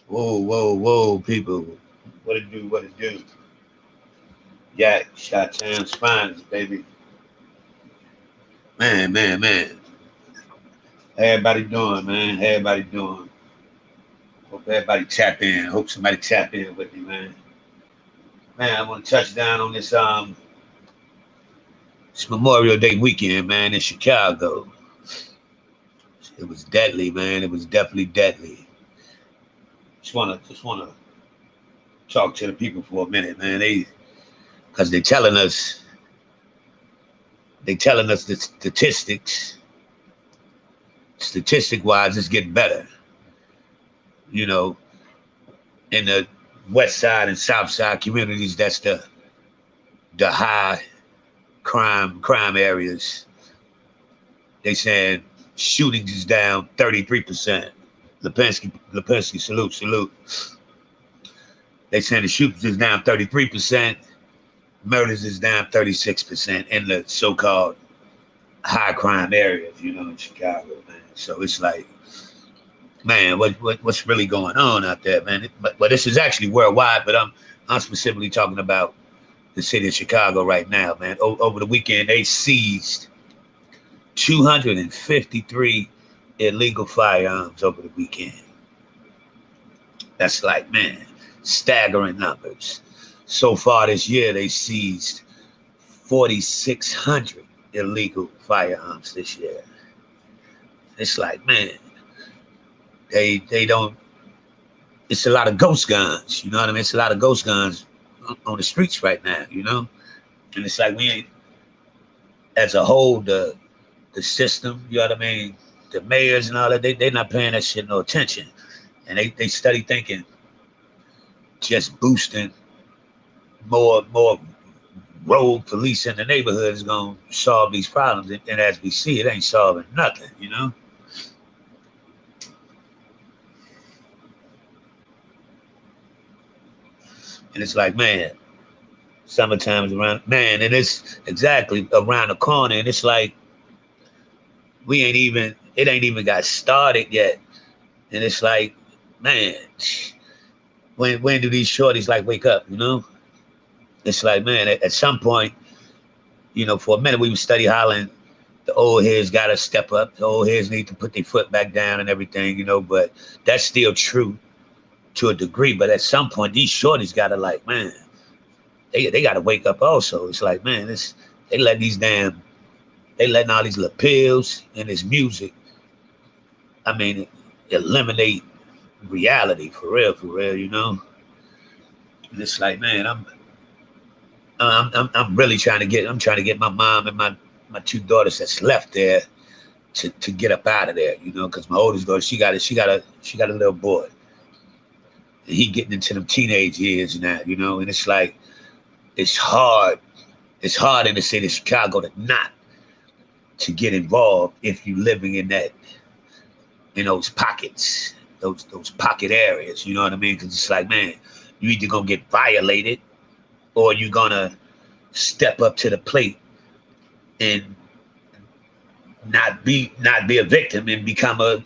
Whoa, whoa, whoa, people. What it do, what it do? Yak, Shot Town Spines, baby. Man. How everybody doing, man? How everybody doing? Hope everybody tap in. Hope somebody tap in with me, man. Man, I want to touch down on this Memorial Day weekend, man, in Chicago. It was deadly, man. It was definitely deadly. Just wanna talk to the people for a minute, man. Because they telling us the statistics. Statistic wise, it's getting better. You know, in the west side and south side communities, that's the high crime areas. They saying shootings is down 33%. Lipinski, salute. They saying the shootings is down 33%. Murders is down 36% in the so-called high crime areas, in Chicago, man. So it's like, man, what's really going on out there, man? But this is actually worldwide. But I'm specifically talking about the city of Chicago right now, man. Over the weekend, they seized 253 illegal firearms over the weekend. That's like, man, staggering numbers. So far this year, they seized 4,600 illegal firearms this year. It's like, man, they don't. It's a lot of ghost guns. You know what I mean? It's a lot of ghost guns on the streets right now. And it's like we ain't, as a whole, the system. You know what I mean? The mayors and all that. They not paying that shit no attention, and they study thinking just boosting more rogue police in the neighborhood is gonna solve these problems. And as we see, it ain't solving nothing. And it's like, man, summertime's around, man, and it's exactly around the corner, and it's like it ain't even got started yet, and it's like, man, when do these shorties like wake up? It's like, man, at some point, for a minute we would study hollering, the old heads got to step up. The old heads need to put their foot back down and everything. But that's still true to a degree. But at some point, these shorties got to like, man, they got to wake up also. It's like, man, they letting they letting all these lapels and this music, I mean, eliminate reality for real. And it's like, man, I'm really trying to get my mom and my two daughters that's left there to get up out of there, because my oldest daughter, she got a little boy. And he getting into them teenage years now, and it's like it's hard. It's hard in the city of Chicago to get involved if you living in those pockets, those pocket areas. You know what I mean? Because it's like, man, you either gonna get violated or you gonna step up to the plate and not be a victim and become a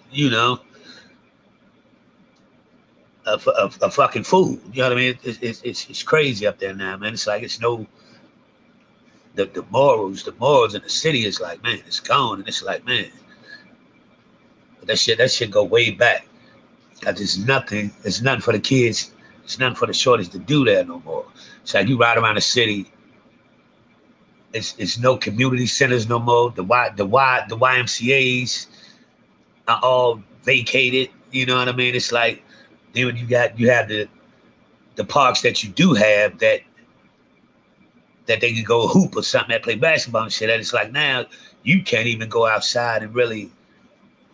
fucking fool. You know what I mean? It's crazy up there now, man. It's like it's no the morals in the city is like, man, it's gone, and it's like, man, but that shit go way back. Cause it's nothing for the kids, it's nothing for the shorties to do there no more. It's like you ride around the city, it's no community centers no more. The YMCA's are all vacated. You know what I mean? It's like then when you have the parks that you do have that they can go hoop or something, that play basketball and shit. And it's like now you can't even go outside and really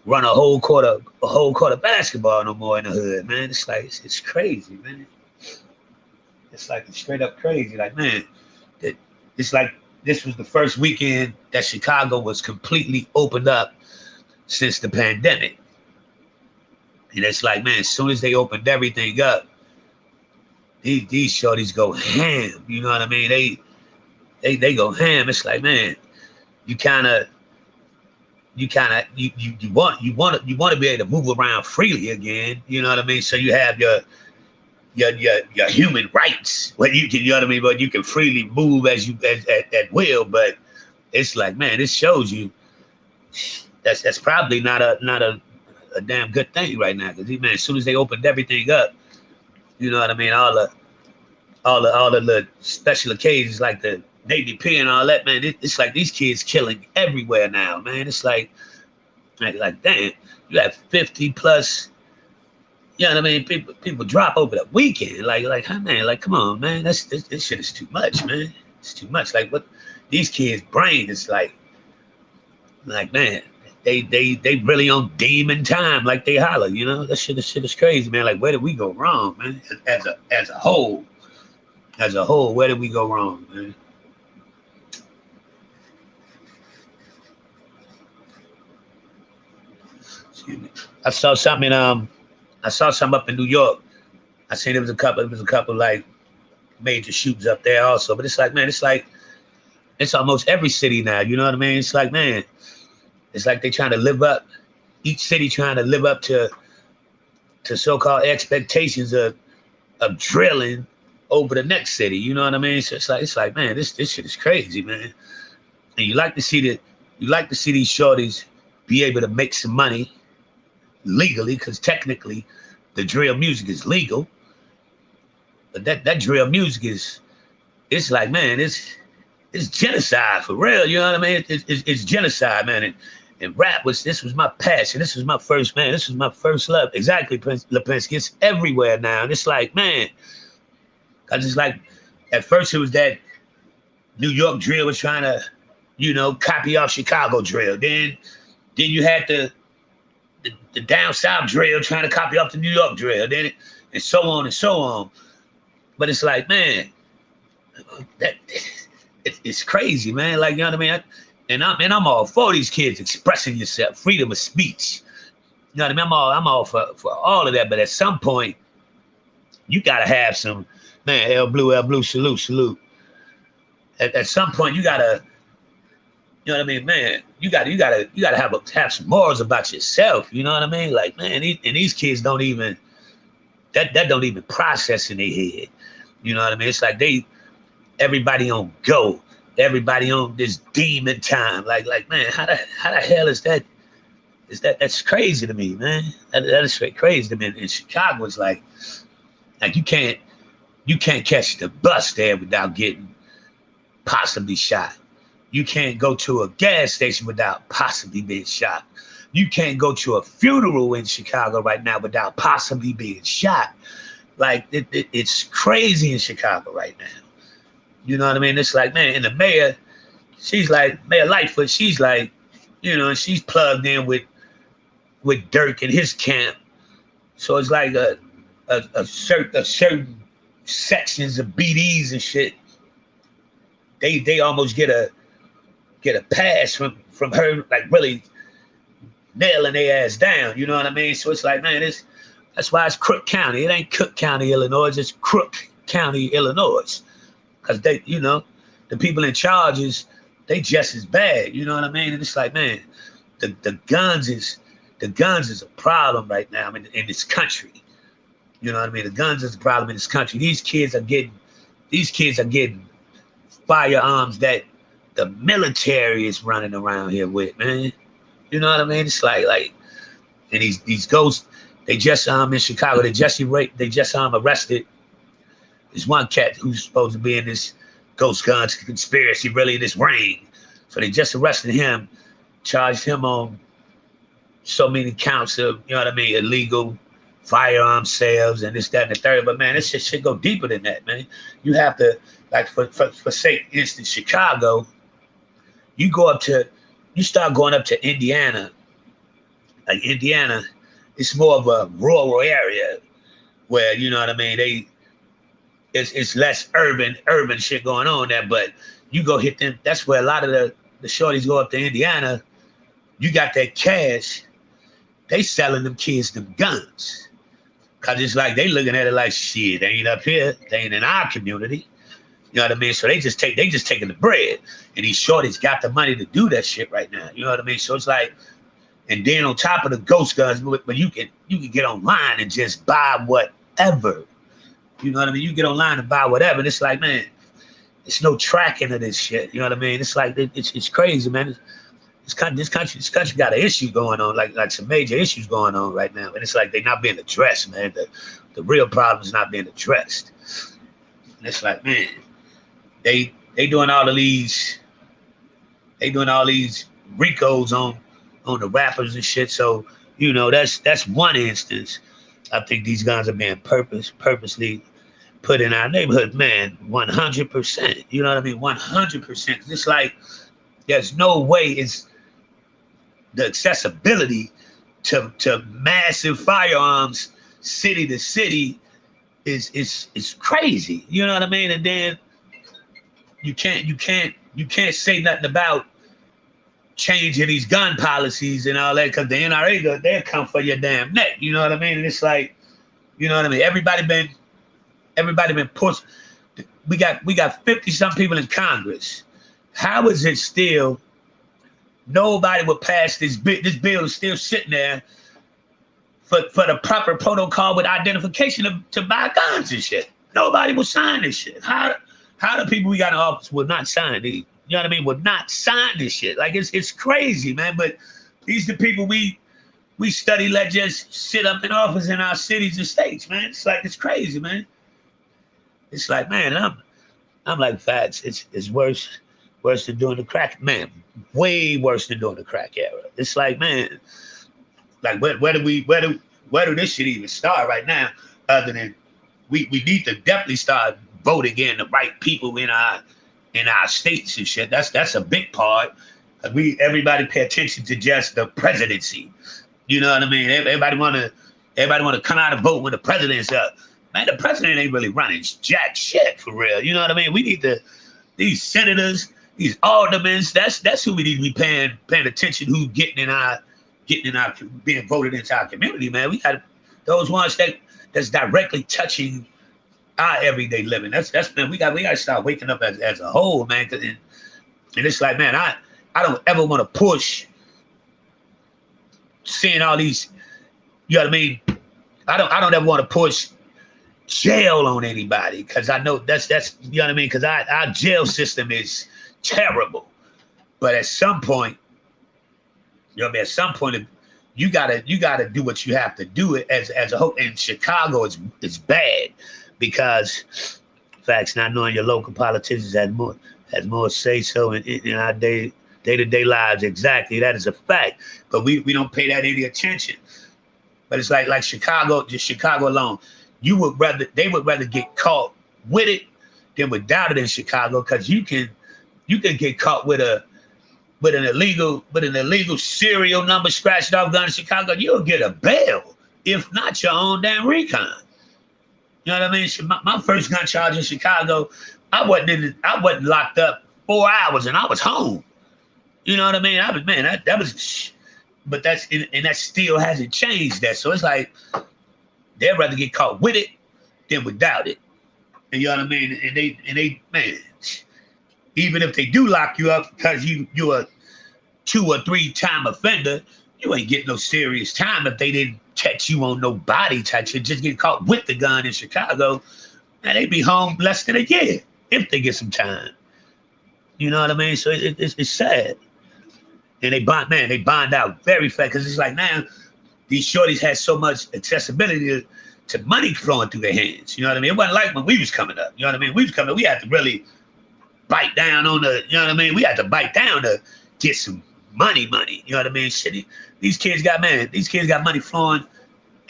run a whole quarter basketball no more in the hood, man. It's like it's crazy, man. It's like it's straight up crazy. Like, man, that it's like this was the first weekend that Chicago was completely opened up since the pandemic. And it's like, man, as soon as they opened everything up, these shorties go ham. You know what I mean? They go ham. It's like, man, you kind of you kind of you want to be able to move around freely again. You know what I mean? So you have your human rights, where you can, you know what I mean, but you can freely move as you at will. But it's like, man, this shows you that's probably not a damn good thing right now. Because man, as soon as they opened everything up, you know what I mean, all the special occasions like the Navy Pier and all that, man, it's like these kids killing everywhere now, man. It's like damn, you have 50 plus. You know what I mean? People drop over the weekend. Like, huh, man, like, come on, man. This shit is too much, man. It's too much. Like, what these kids' brain is like, man, they really on demon time, like they holler, you know? That shit is crazy, man. Like, where did we go wrong, man? As a whole. As a whole, where did we go wrong, man? Excuse me. I saw something I saw something up in New York. I seen there was a couple like major shoots up there also. But it's like, man, it's almost every city now. You know what I mean? It's like, man, it's like they trying to live up. Each city trying to live up to so-called expectations of drilling over the next city. You know what I mean? So it's like, man, this shit is crazy, man. And you like to see these shorties be able to make some money legally, because technically the drill music is legal. But that drill music it's like, man, it's genocide for real. You know what I mean? It's genocide, man. And rap this was my passion. This was my first, man. This was my first love. Exactly, Prince Lipinski. It's everywhere now. And it's like, man, cause it's like at first it was that New York drill was trying to, copy off Chicago drill. Then you had the down south drill trying to copy off the New York drill. And so on and so on. But it's like, man, it's crazy, man. Like, you know what I mean? I'm all for these kids expressing yourself, freedom of speech. You know what I mean? I'm all for all of that. But at some point, you gotta have some, man. El Blue, salute. At some point, you gotta, you know what I mean, man. You gotta have some morals about yourself. You know what I mean? Like, man, these kids don't even that don't even process in their head. You know what I mean? It's like everybody on go, everybody on this demon time. Like, man, how the hell is that? That's crazy to me, man. That is straight crazy to me. In Chicago, it's like you can't catch the bus there without getting possibly shot. You can't go to a gas station without possibly being shot. You can't go to a funeral in Chicago right now without possibly being shot. Like, it's crazy in Chicago right now. You know what I mean? It's like, man, and the mayor, she's like, Mayor Lightfoot, she's like, she's plugged in with Dirk and his camp. So it's like a certain sections of BDs and shit. They almost get a pass from her, like really nailing their ass down. You know what I mean? So it's like, man, that's why it's Crook County. It ain't Cook County, Illinois. It's Crook County, Illinois. Because the people in charge they just as bad. You know what I mean? And it's like, man, the guns is a problem right now in this country. You know what I mean? The guns is a problem in this country. These kids are getting firearms that the military is running around here with, man. You know what I mean? It's like, and these ghosts, they just in Chicago, they just arrested this one cat who's supposed to be in this ghost guns conspiracy, really in this ring. So they just arrested him, charged him on so many counts of, you know what I mean, illegal firearm sales and this, that, and the third. But man, this shit should go deeper than that, man. You have to, like, for say, instance, Chicago, you start going up to Indiana. Like, Indiana, it's more of a rural area where, you know what I mean, it's less urban shit going on there. But you go hit them, that's where a lot of the shorties go up to Indiana. You got that cash, they selling them kids them guns. Cause it's like they looking at it like, shit, they ain't up here, they ain't in our community. You know what I mean? So they just taking the bread. And these shorties got the money to do that shit right now. You know what I mean? So it's like, and then on top of the ghost guns, but you can get online and just buy whatever. You know what I mean? You get online and buy whatever. And it's like, man, it's no tracking of this shit. You know what I mean? It's like it's crazy, man. This country got an issue going on, like some major issues going on right now. And it's like they're not being addressed, man. The real problem is not being addressed. And it's like, man, they doing all of these, RICOs on the rappers and shit. So, you know, that's one instance. I think these guns are being purposely put in our neighborhood, man. 100%. You know what I mean? 100%. It's like there's no way it's the accessibility to massive firearms city to city is crazy. You know what I mean? And then you can't say nothing about changing these gun policies and all that, because the NRA, they'll come for your damn neck. You know what I mean? And it's like, you know what I mean? Everybody been pushed. We got 50 some people in Congress. How is it still nobody would pass this bill? This bill is still sitting there for the proper protocol with identification to buy guns and shit. Nobody will sign this shit. How the people we got in office will not sign these? You know what I mean? Would not sign this shit. Like it's crazy, man. But these the people we study let just sit up in office in our cities and states, man. It's like it's crazy, man. It's like, man, I'm like, facts. It's worse than doing the crack, man. Way worse than doing the crack era. It's like, man, like where do this shit even start right now? Other than we need to definitely start voting in the right people in our states and shit. That's a big part. Everybody pay attention to just the presidency. You know what I mean? Everybody wanna come out and vote when the president's up. Man, the president ain't really running jack shit for real. You know what I mean? We need these senators, these aldermen. That's who we need to be paying attention. Who's getting being voted into our community, man. We got those ones that's directly touching our everyday living. That's man. We got to start waking up as a whole, man. And it's like, man, I don't ever want to push seeing all these. You know what I mean? I don't ever want to push jail on anybody, because I know that's you know what I mean, because our jail system is terrible. But at some point, you know what I mean, at some point you gotta do what you have to do it as a whole. In Chicago, it's bad because facts, not knowing your local politicians has more say so in our day-to-day lives. Exactly, that is a fact. But we don't pay that any attention. But it's like Chicago, just Chicago alone. They would rather get caught with it than without it in Chicago, because you can get caught with an illegal serial number scratched off gun in Chicago. You'll get a bail, if not your own damn recon. You know what I mean? My first gun charge in Chicago, I wasn't locked up 4 hours and I was home. You know what I mean? But that still hasn't changed that. So it's like, they'd rather get caught with it than without it. And you know what I mean? And they man, even if they do lock you up because you're a 2 or 3 time offender, you ain't getting no serious time if they didn't catch you on no body touch. You just get caught with the gun in Chicago, and they be home less than a year if they get some time. You know what I mean? So it's sad. And they bond out very fast, because it's like, now these shorties had so much accessibility to money flowing through their hands. You know what I mean? It wasn't like when we was coming up. You know what I mean? We had to really bite down on the, you know what I mean? We had to bite down to get some money. You know what I mean? Shit, these kids got money flowing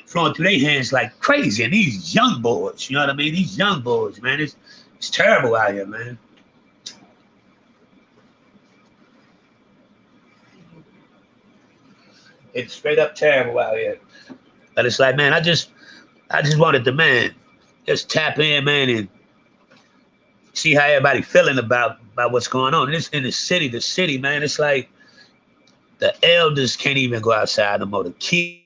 through their hands like crazy. And these young boys, you know what I mean? These young boys, man, it's terrible out here, man. It's straight up terrible out here. But it's like, man, I just wanted to, man, just tap in, man, and see how everybody feeling about what's going on. It's in the city, man. It's like the elders can't even go outside no more. The kids